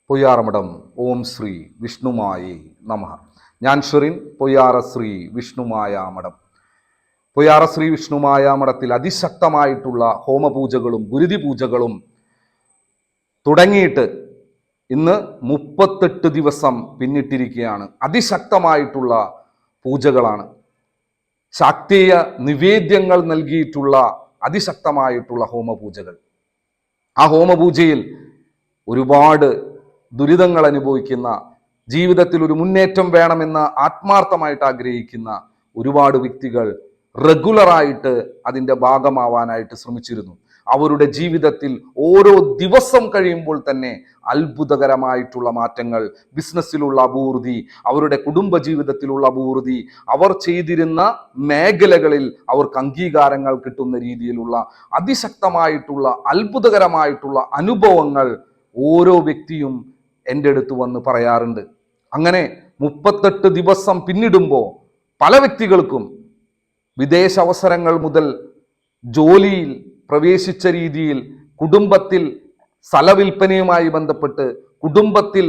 പൊയ്യാറമഠം ഓം ശ്രീ വിഷ്ണുമായേ നമഃ. ഞാൻ ഷെറിൻ, പൊയ്യാറ ശ്രീ വിഷ്ണുമായ മഠം. പൊയ്യാറ ശ്രീ വിഷ്ണുമായ മഠത്തിൽ അതിശക്തമായിട്ടുള്ള ഹോമപൂജകളും ഗുരുതി പൂജകളും തുടങ്ങിയിട്ട് ഇന്ന് 38 ദിവസം പിന്നിട്ടിരിക്കുകയാണ്. അതിശക്തമായിട്ടുള്ള പൂജകളാണ്, ശാക്തീയ നിവേദ്യങ്ങൾ നൽകിയിട്ടുള്ള അതിശക്തമായിട്ടുള്ള ഹോമപൂജകൾ. ആ ഹോമപൂജയിൽ ഒരുപാട് ദുരിതങ്ങൾ അനുഭവിക്കുന്ന, ജീവിതത്തിൽ ഒരു മുന്നേറ്റം വേണമെന്ന് ആത്മാർത്ഥമായിട്ട് ആഗ്രഹിക്കുന്ന ഒരുപാട് വ്യക്തികൾ റെഗുലറായിട്ട് അതിൻ്റെ ഭാഗമാവാനായിട്ട് ശ്രമിച്ചിരുന്നു. അവരുടെ ജീവിതത്തിൽ ഓരോ ദിവസം കഴിയുമ്പോൾ തന്നെ അത്ഭുതകരമായിട്ടുള്ള മാറ്റങ്ങൾ, ബിസിനസ്സിലുള്ള അഭിവൃദ്ധി, അവരുടെ കുടുംബ ജീവിതത്തിലുള്ള അഭിവൃദ്ധി, അവർ ചെയ്തിരുന്ന മേഖലകളിൽ അവർക്ക് അംഗീകാരങ്ങൾ കിട്ടുന്ന രീതിയിലുള്ള അതിശക്തമായിട്ടുള്ള അത്ഭുതകരമായിട്ടുള്ള അനുഭവങ്ങൾ ഓരോ വ്യക്തിയും എൻ്റെ അടുത്ത് വന്ന് പറയാറുണ്ട്. അങ്ങനെ 38 ദിവസം പിന്നിടുമ്പോൾ പല വ്യക്തികൾക്കും വിദേശ അവസരങ്ങൾ മുതൽ ജോലിയിൽ പ്രവേശിച്ച രീതിയിൽ, കുടുംബത്തിൽ സ്ഥലവിൽപ്പനയുമായി ബന്ധപ്പെട്ട്, കുടുംബത്തിൽ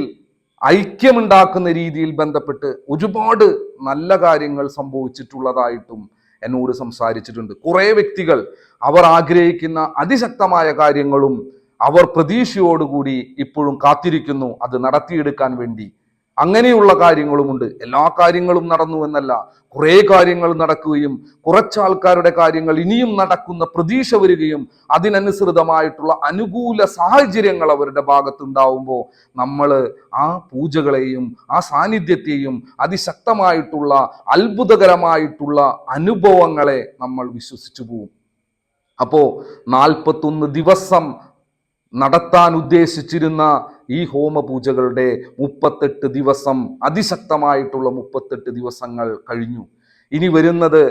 ഐക്യമുണ്ടാക്കുന്ന രീതിയിൽ ബന്ധപ്പെട്ട് ഒരുപാട് നല്ല കാര്യങ്ങൾ സംഭവിച്ചിട്ടുള്ളതായിട്ടും എന്നോട് സംസാരിച്ചിട്ടുണ്ട്. കുറേ വ്യക്തികൾ അവർ ആഗ്രഹിക്കുന്ന അതിശക്തമായ കാര്യങ്ങളും അവർ പ്രതീക്ഷയോടുകൂടി ഇപ്പോഴും കാത്തിരിക്കുന്നു അത് നടത്തിയെടുക്കാൻ വേണ്ടി. അങ്ങനെയുള്ള കാര്യങ്ങളുമുണ്ട്. എല്ലാ കാര്യങ്ങളും നടന്നു എന്നല്ല, കുറേ കാര്യങ്ങൾ നടക്കുകയും കുറച്ചാൾക്കാരുടെ കാര്യങ്ങൾ ഇനിയും നടക്കുന്ന പ്രതീക്ഷ വരികയും അതിനനുസൃതമായിട്ടുള്ള അനുകൂല സാഹചര്യങ്ങൾ അവരുടെ ഭാഗത്തുണ്ടാവുമ്പോൾ നമ്മൾ ആ പൂജകളെയും ആ സാന്നിധ്യത്തെയും അതിശക്തമായിട്ടുള്ള അത്ഭുതകരമായിട്ടുള്ള അനുഭവങ്ങളെ നമ്മൾ വിശ്വസിച്ചു പോകും. അപ്പോൾ 41 ദിവസം നടത്താൻ ഉദ്ദേശിച്ചിരുന്ന ഈ ഹോമപൂജകളുടെ 38 ദിവസം, അതിശക്തമായിട്ടുള്ള 38 ദിവസങ്ങൾ കഴിഞ്ഞു. ഇനി വരുന്നത്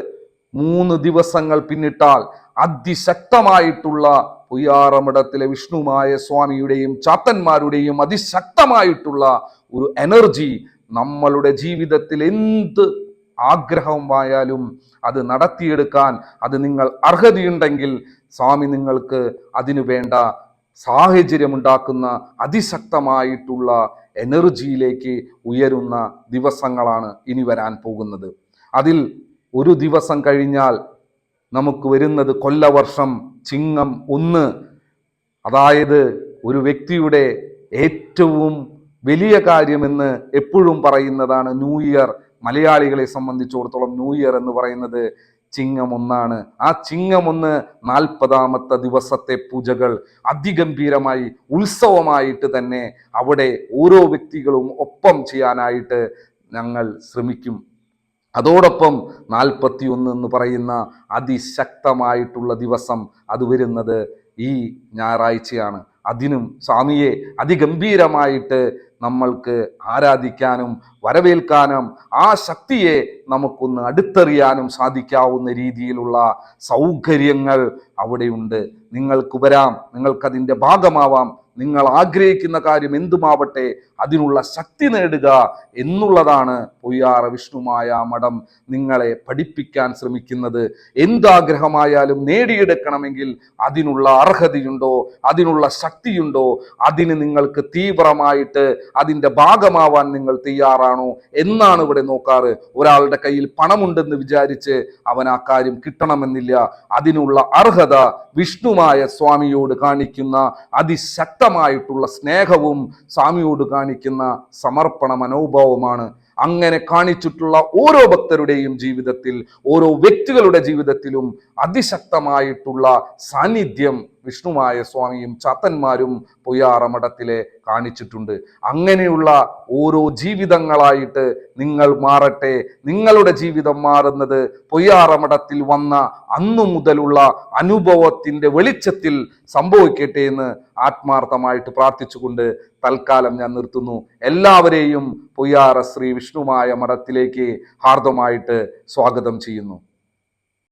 3 ദിവസങ്ങൾ പിന്നിട്ടാൽ അതിശക്തമായിട്ടുള്ള പൊയ്യാറമഠത്തിലെ വിഷ്ണുമായ സ്വാമിയുടെയും ചാത്തന്മാരുടെയും അതിശക്തമായിട്ടുള്ള ഒരു എനർജി നമ്മളുടെ ജീവിതത്തിൽ എന്ത് ആഗ്രഹമായാലും അത് നടത്തിയെടുക്കാൻ അത് നിങ്ങൾ അർഹതയുണ്ടെങ്കിൽ സ്വാമി നിങ്ങൾക്ക് അതിനു വേണ്ട സാഹചര്യമുണ്ടാക്കുന്ന അതിശക്തമായിട്ടുള്ള എനർജിയിലേക്ക് ഉയരുന്ന ദിവസങ്ങളാണ് ഇനി വരാൻ പോകുന്നത്. അതിൽ ഒരു ദിവസം കഴിഞ്ഞാൽ നമുക്ക് വരുന്നത് കൊല്ലവർഷം ചിങ്ങം 1. അതായത് ഒരു വ്യക്തിയുടെ ഏറ്റവും വലിയ കാര്യമെന്ന് എപ്പോഴും പറയുന്നതാണ് ന്യൂ ഇയർ. മലയാളികളെ സംബന്ധിച്ചിടത്തോളം ന്യൂ ഇയർ എന്ന് പറയുന്നത് ചിങ്ങം 1. ആ ചിങ്ങം 1 40ാമത്തെ ദിവസത്തെ പൂജകൾ അതിഗംഭീരമായി ഉത്സവമായിട്ട് തന്നെ അവിടെ ഓരോ വ്യക്തികളും ഒപ്പം ചെയ്യാനായിട്ട് ഞങ്ങൾ ശ്രമിക്കും. അതോടൊപ്പം 41 എന്ന് പറയുന്ന അതിശക്തമായിട്ടുള്ള ദിവസം അത് വരുന്നത് ഈ ഞായറാഴ്ചയാണ്. അതിനും സ്വാമിയെ അതിഗംഭീരമായിട്ട് നമ്മൾക്ക് ആരാധിക്കാനും വരവേൽക്കാനും ആ ശക്തിയെ നമുക്കൊന്ന് അടുത്തെറിയാനും സാധിക്കാവുന്ന രീതിയിലുള്ള സൗകര്യങ്ങൾ അവിടെയുണ്ട്. നിങ്ങൾക്ക് വരാം, നിങ്ങൾക്കതിൻ്റെ ഭാഗമാവാം. നിങ്ങൾ ആഗ്രഹിക്കുന്ന കാര്യം എന്തുമാവട്ടെ അതിനുള്ള ശക്തി നേടുക എന്നുള്ളതാണ് പൊയ്യാറ വിഷ്ണുമായ മഠം നിങ്ങളെ പഠിപ്പിക്കാൻ ശ്രമിക്കുന്നത്. എന്താഗ്രഹമായാലും നേടിയെടുക്കണമെങ്കിൽ അതിനുള്ള അർഹതയുണ്ടോ, അതിനുള്ള ശക്തിയുണ്ടോ, അതിന് നിങ്ങൾക്ക് തീവ്രമായിട്ട് അതിൻ്റെ ഭാഗമാവാൻ നിങ്ങൾ തയ്യാറാണോ എന്നാണ് ഇവിടെ നോക്കാറ്. ഒരാളുടെ കയ്യിൽ പണമുണ്ടെന്ന് വിചാരിച്ച് അവൻ ആ കാര്യം കിട്ടണമെന്നില്ല. അതിനുള്ള അർഹത വിഷ്ണുമായ സ്വാമിയോട് കാണിക്കുന്ന അതിശക്തമായിട്ടുള്ള സ്നേഹവും സ്വാമിയോട് കാണിക്കുന്ന സമർപ്പണ മനോഭാവമാണ്. അങ്ങനെ കാണിച്ചിട്ടുള്ള ഓരോ ഭക്തരുടെയും ജീവിതത്തിൽ, ഓരോ വ്യക്തികളുടെ ജീവിതത്തിലും അതിശക്തമായിട്ടുള്ള സാന്നിധ്യം വിഷ്ണുമായ സ്വാമിയും ചാത്തന്മാരും പൊയ്യാറമഠത്തിലെ കാണിച്ചിട്ടുണ്ട്. അങ്ങനെയുള്ള ഓരോ ജീവിതങ്ങളായിട്ട് നിങ്ങൾ മാറട്ടെ. നിങ്ങളുടെ ജീവിതം മാറുന്നത് പൊയ്യാറമഠത്തിൽ വന്ന അന്നു മുതലുള്ള അനുഭവത്തിൻ്റെ വെളിച്ചത്തിൽ സംഭവിക്കട്ടെ എന്ന് ആത്മാർത്ഥമായിട്ട് പ്രാർത്ഥിച്ചുകൊണ്ട് തൽക്കാലം ഞാൻ നിർത്തുന്നു. എല്ലാവരെയും പൊയ്യാറ ശ്രീ വിഷ്ണുമായ മഠത്തിലേക്ക് ഹാർദമായിട്ട് സ്വാഗതം ചെയ്യുന്നു.